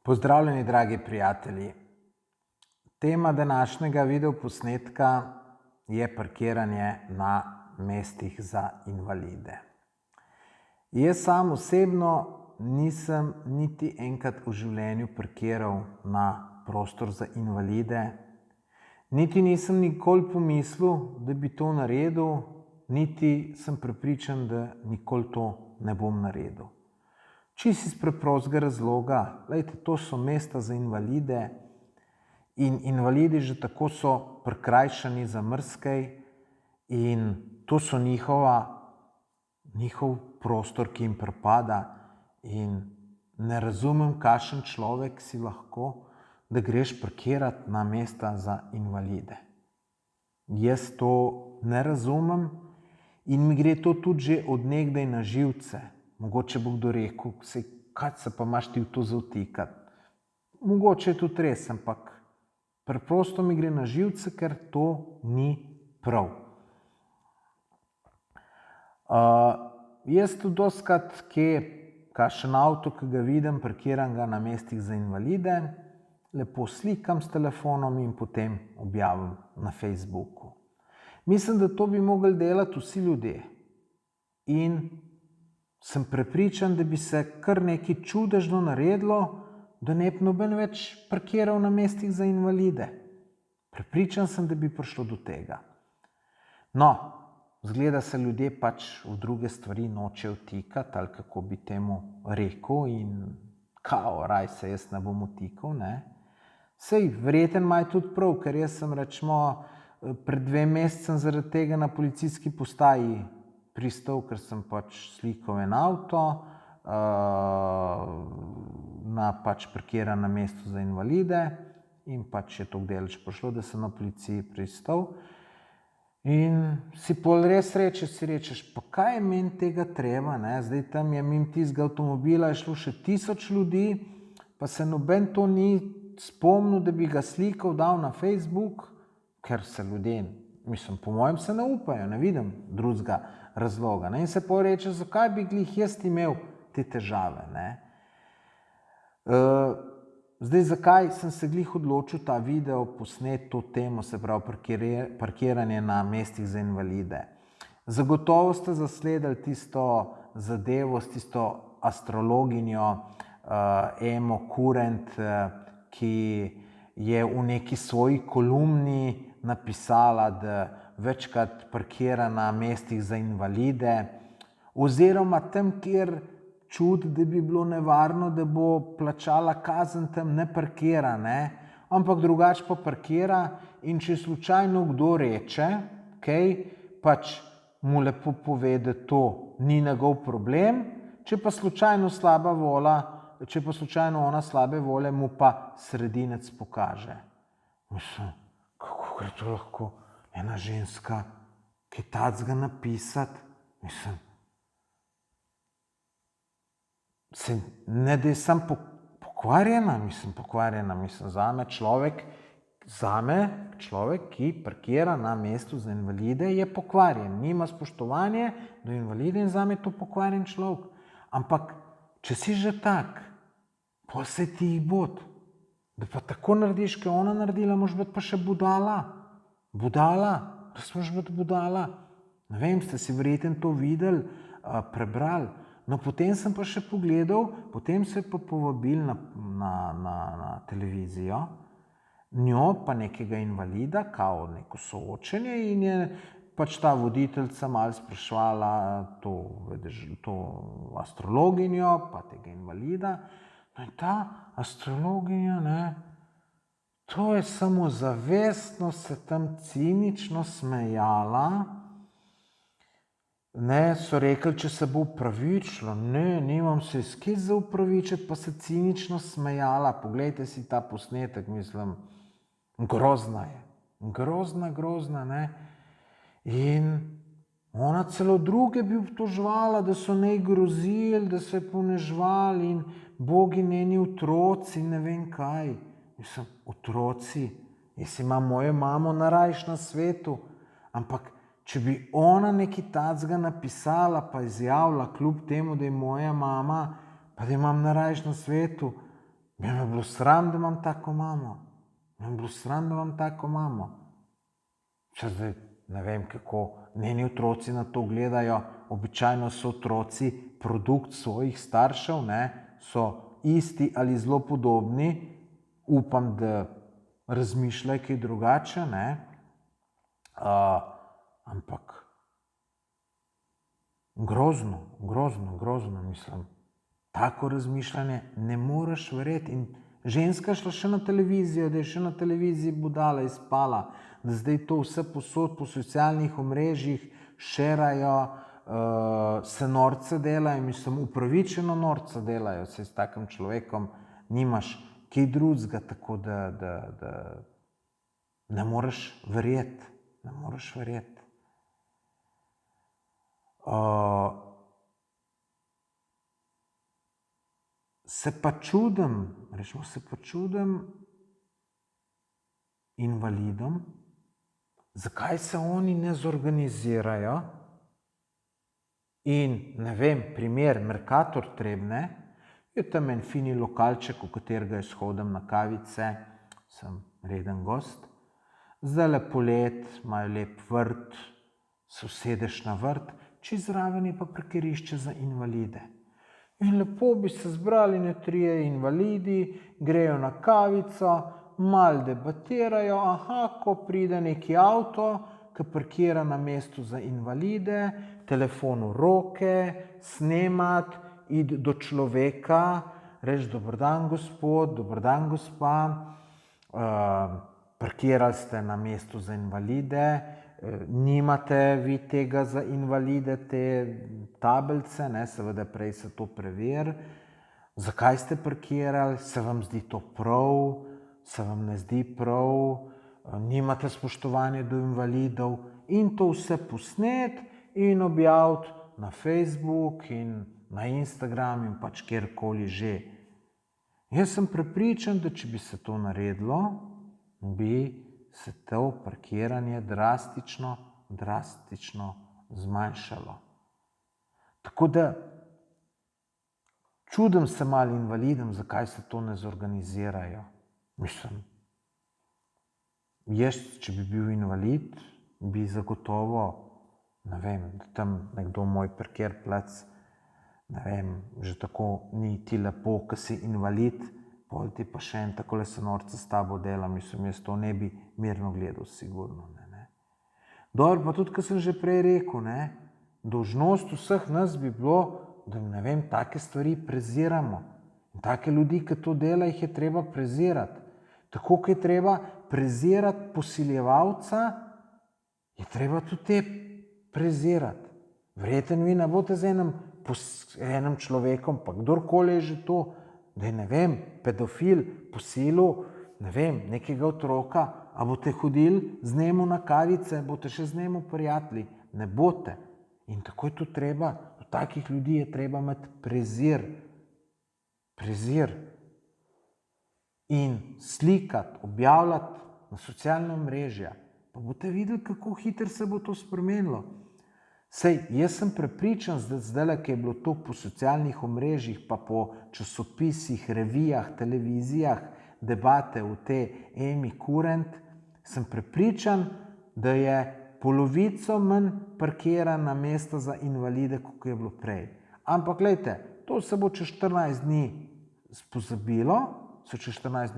Pozdravljeni, dragi prijatelji. Tema današnjega videoposnetka je parkiranje na mestih za invalide. Jaz sam osebno nisem niti enkrat v življenju parkiral na prostor za invalide, niti nisem nikoli pomislil, da bi to naredil, niti sem prepričan, da nikoli to ne bom naredil. Čisto iz preprostega razloga, glejte, to so mesta za invalide in invalidi že tako so prikrajšani za marsikaj in to so njihov prostor, ki jim pripada, in ne razumem, kakšen človek si lahko, da greš parkirati na mesta za invalide. Jaz to ne razumem in mi gre to tudi že od nekdaj na živce. Mogoče bo kdo rekel, kaj se pa imaš ti v to zavtikati. Mogoče je tudi res, ampak preprosto mi gre na živce, ker to ni prav. Jaz tudi dostikrat kakšen avto, ki ga vidim, parkiram ga na mestih za invalide, lepo slikam s telefonom in potem objavim na Facebooku. Mislim, da to bi mogli delati vsi ljudje. In sem prepričan, da bi se kar nekaj čudežno naredilo, da ne bi noben več parkiral na mestih za invalide. Prepričan sem, da bi prišlo do tega. No, izgleda se ljudje pač v druge stvari nočejo vtikati, ali kako bi temu rekel, in kao, raj se jaz ne bom vtikal, ne. Sej, verjetno imajo tudi prav, ker jaz sem recimo pred 2 meseci zaradi tega na policijski postaji pristal, ker sem pač slikal en avto na pač parkiran na mestu za invalide in pač je to daleč prišlo, da sem na policiji pristal. In si pol res rečeš, pa kaj je meni tega treba, ne? Zdaj tam je mimo tistega avtomobila je šlo še 1000 ljudi, pa se noben to ni spomnil, da bi ga slikal, dal na Facebook, ker se ljudje, mislim, po mojem se ne upajo, ne vidim drugega razloga, ne? In se pol reče, zakaj bi glih jaz imel te težave, ne? Zdaj, zakaj sem se glih odločil ta video posnet to temo, se pravi parkiranje na mestih za invalide? Zagotovo ste zasledili tisto zadevo s tisto astrologinjo Emo Kurent, ki je v neki svoji kolumni napisala, da večkrat parkira na mestih za invalide, oziroma tam, kjer čuti, da bi bilo nevarno, da bo plačala kazen, tam ne parkira, ne, ampak drugače pa parkira, in če slučajno kdo reče, kaj, pač mu lepo pove, da to ni njegov problem, če pa slučajno ona slabe volje, mu pa sredinec pokaže. Mislim, kako gre to lahko ena ženska kaj takega napisati? Mislim, ne da je sam pokvarjena, zame človek, ki parkira na mestu za invalide, je pokvarjen, nima spoštovanje do invalide in zame je to pokvarjen človek. Ampak, če si že tak, pol se ti jih bod, da pa tako narediš, kaj ona naredila, moraš biti pa še budala. Res moraš biti budala. Ne vem, ste si verjetno to videli, prebrali. No, potem sem pa še pogledal, potem so pa povabili na televizijo, njo pa nekega invalida, kao neko soočenje, in je pač ta voditeljica malo spraševala to astrologinjo, pa tega invalida. No in ta astrologinja, ne, to je samozavestno se tam cinično smejala. Ne, so rekli, če se bo upravičilo. Ne, nimam se iz kje za upravičiti, pa se cinično smejala. Poglejte si ta posnetek, mislim, grozna je. Grozna, ne. In ona celo druge bi obtoževala, da so njej grozili, da so jo poniževali in bogi njeni otroci, ne vem kaj. Mislim, otroci, jaz imam mojo mamo najrajši na svetu, ampak če bi ona nekaj takega napisala pa izjavila, kljub temu, da je moja mama, pa da imam najrajši na svetu, Bi me bilo sram, da imam tako mamo. Bi me bilo sram, da imam tako mamo. Če zdaj ne vem, kako njeni otroci na to gledajo, običajno so otroci produkt svojih staršev, ne, so isti ali zelo podobni, upam, da razmišljajo kaj drugače, ne, ampak grozno, mislim. Tako razmišljanje ne moreš verjeti. In ženska šla še na televizijo, da je še na televiziji budala in spala, da zdaj to vse posod po socialnih omrežjih šerajo, se norce delajo, mislim, upravičeno norce delajo, saj s takim človekom nimaš kaj drugega, tako da ne moreš verjeti, ne moreš verjeti. Se pa čudim invalidom, zakaj se oni ne zorganizirajo in, ne vem, primer Mercator Trebnje, je tam en fini lokalček, v katerega jaz hodim na kavice, sem reden gost. Zdajle polet, imajo lep vrt, se usedeš na vrt, čez zraven je pa parkirišče za invalide. In lepo bi se zbrali ne trije invalidi, grejo na kavico, malo debatirajo, ko pride neki avto, ki parkira na mestu za invalide, telefon v roke, snemat, iti do človeka, reči dober dan gospod, dober dan gospa, parkirali ste na mestu za invalide, nimate vi tega za invalide, te tablice, ne, seveda prej se to preveri, zakaj ste parkirali, se vam zdi to prav, se vam ne zdi prav, nimate spoštovanja do invalidov in to vse posnet in objaviti na Facebook in na Instagram in pač kjerkoli že. Jaz sem prepričan, da če bi se to naredilo, bi se to parkiranje drastično zmanjšalo. Tako da čudim se malo invalidom, zakaj se to ne zorganizirajo. Mislim, jaz, če bi bil invalid, bi zagotovo, ne vem, da tam nekdo moj parkirplac, ne vem, že tako ni ti lepo, ko si invalid, pol ti pa še en takole se norca s tabo dela, mislim, jaz to ne bi mirno gledal, sigurno. Ne. Dobro, pa tudi, ko sem že prej rekel, ne, dolžnost vseh nas bi bilo, da, ne vem, take stvari preziramo. In take ljudi, ki to dela, jih je treba prezirati. Tako, ko je treba prezirati posiljevalca, je treba tudi te prezirati. Verjetno vi ne boste z enim človekom, pa kdorkoli je že to, da je, ne vem, pedofil posilil, ne vem, nekega otroka, a boste hodili z njemu na kavice, boste še z njemu prijatelji? Ne boste. In tako je tudi treba, do takih ljudi je treba imeti prezir. Prezir. In slikati, objavljati na socialne omrežja. Pa boste videli, kako hitro se bo to spremenilo. Sej, jaz sem prepričan, da zdaj, ki je bilo to po socialnih omrežjih, pa po časopisih, revijah, televizijah, debate v te Amy Current, sem prepričan, da je polovico manj parkirana mesta za invalide, kot je bilo prej. Ampak, glejte, to se bo čez 14 dni pozabilo, čez 14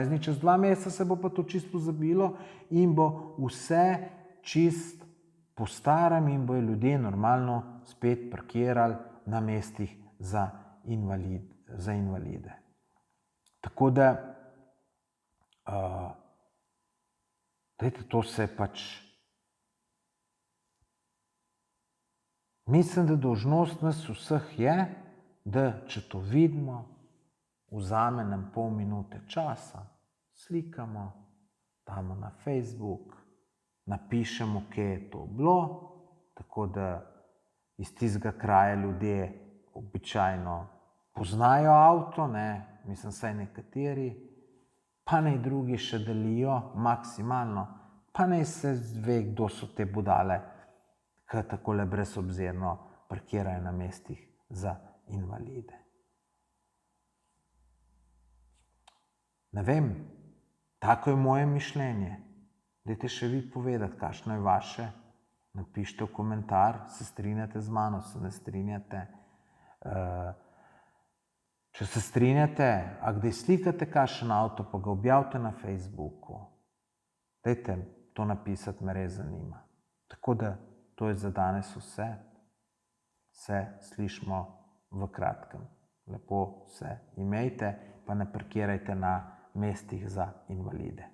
dni, čez 2 meseca se bo pa to čisto pozabilo in bo vse čist po starem in bojo ljudje normalno spet parkirali na mestih za invalide. Tako da, to se pač, mislim, da dolžnost nas vseh je, da če to vidimo, vzame nam pol minute časa, slikamo, damo na Facebook, napišemo, kje je to bilo, tako da iz tistega kraja ljudje običajno poznajo avto, ne, mislim, saj nekateri, pa naj drugi še delijo maksimalno, pa naj se ve, kdo so te budale, ki takole brezobzirno parkirajo na mestih za invalide. Ne vem, tako je moje mišljenje. Dajte še vi povedati, kakšno je vaše. Napišite v komentar, se strinjate z mano, se ne strinjate. Če se strinjate, a kdaj slikate kakšen avto, pa ga objavite na Facebooku. Dajte to napisati, me res zanima. Tako da to je za danes vse. Se slišimo v kratkem. Lepo se imejte, pa ne parkirajte na mestih za invalide.